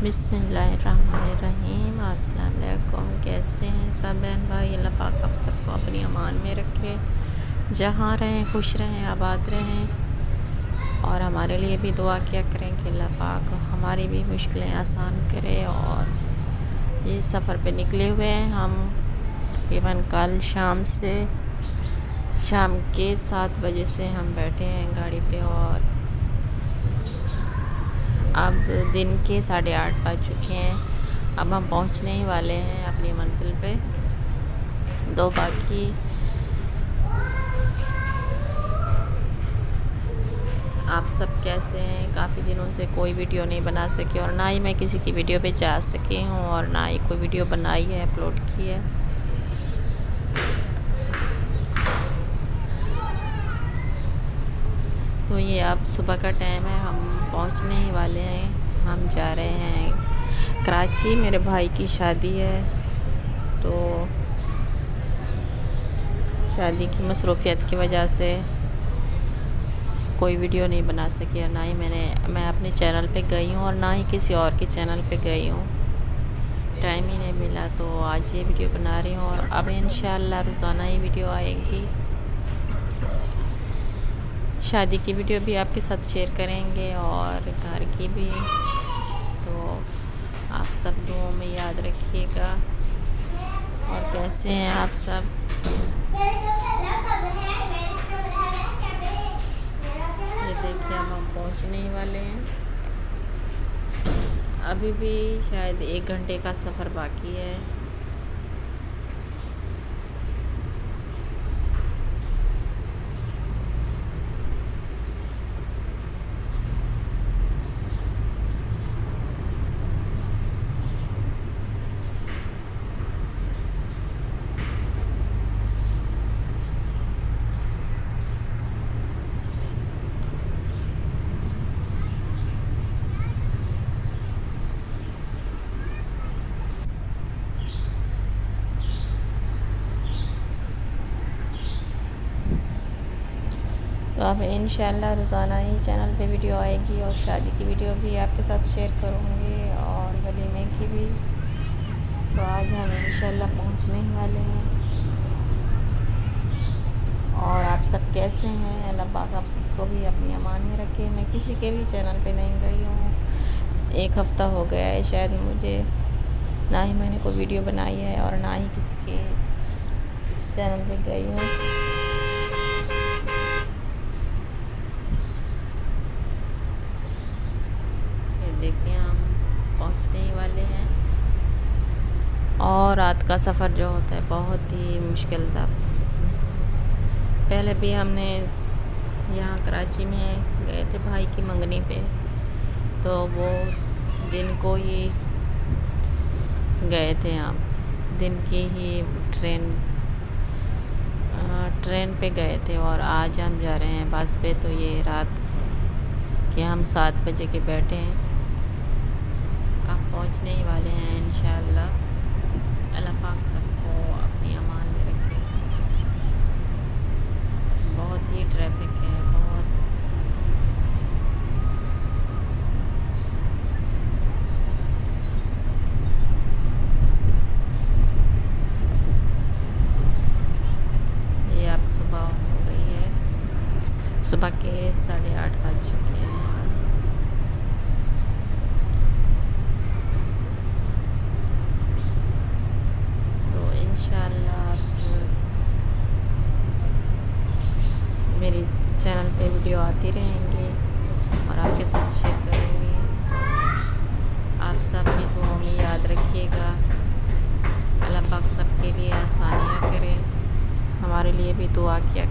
बिस्मिल्लाहिर्रहमानिर्रहीम। अस्सलाम वालेकुम। कैसे हैं सब बहन भाई? अल्लाह पाक आप सबको अपनी अमान में रखे, जहाँ रहें खुश रहें, आबाद रहें। और हमारे लिए भी दुआ किया करें कि अल्लाह पाक हमारी भी मुश्किलें आसान करे। और ये सफ़र पे निकले हुए हैं हम तकरीबन कल शाम के 7 बजे से हम बैठे हैं गाड़ी पे, और अब दिन के 8:30 बज चुके हैं। अब हम पहुंचने ही वाले हैं अपनी मंजिल पे। दो बाकी आप सब कैसे हैं? काफ़ी दिनों से कोई वीडियो नहीं बना सकी, और ना ही मैं किसी की वीडियो पे जा सकी हूँ, और ना ही कोई वीडियो बनाई है, अपलोड की है। तो ये अब सुबह का टाइम है, हम पहुंचने ही वाले हैं। हम जा रहे हैं कराची, मेरे भाई की शादी है। तो शादी की मसरूफियत की वजह से कोई वीडियो नहीं बना सकी, और ना ही मैं अपने चैनल पे गई हूँ, और ना ही किसी और के चैनल पे गई हूँ। टाइम ही नहीं मिला, तो आज ये वीडियो बना रही हूँ। और अब इंशाअल्लाह रोज़ाना ही वीडियो आएगी। शादी की वीडियो भी आपके साथ शेयर करेंगे, और घर की भी। तो आप सब दुआओं में याद रखिएगा। और कैसे हैं आप सब? ये देखिए, अब हम पहुंचने ही वाले हैं। अभी भी शायद 1 घंटे का सफ़र बाकी है। तो अब इंशाअल्लाह रोज़ाना ही चैनल पे वीडियो आएगी, और शादी की वीडियो भी आपके साथ शेयर करूँगी, और वलीमे की भी। तो आज हम इंशाअल्लाह पहुँचने ही वाले हैं। और आप सब कैसे हैं? अल्लाह पाक आप सबको भी अपनी अमान में रखे। मैं किसी के भी चैनल पे नहीं गई हूँ। 1 हफ़्ता हो गया है शायद मुझे, ना ही मैंने कोई वीडियो बनाई है, और ना ही किसी के चैनल पे गई हूँ। देखिए, हम पहुंचने ही वाले हैं। और रात का सफ़र जो होता है बहुत ही मुश्किल था। पहले भी हमने यहाँ कराची में गए थे भाई की मंगनी पे, तो वो दिन को ही गए थे हम। दिन की ही ट्रेन पे गए थे, और आज हम जा रहे हैं बस पे। तो ये रात के हम 7 बजे के बैठे हैं। आप पहुँचने ही वाले हैं इंशाअल्लाह। अल्लाह पाक सबको अपनी अमान में रखे। बहुत ही ट्रैफिक है, बहुत। ये अब सुबह हो गई है, सुबह के 8:30 बज चुके हैं। मेरी चैनल पे वीडियो आती रहेंगी, और आपके साथ शेयर करूँगी। आप सब भी दुआओं में याद रखिएगा। अल्लाह पाक सबके लिए आसानियाँ करे, हमारे लिए भी दुआ किया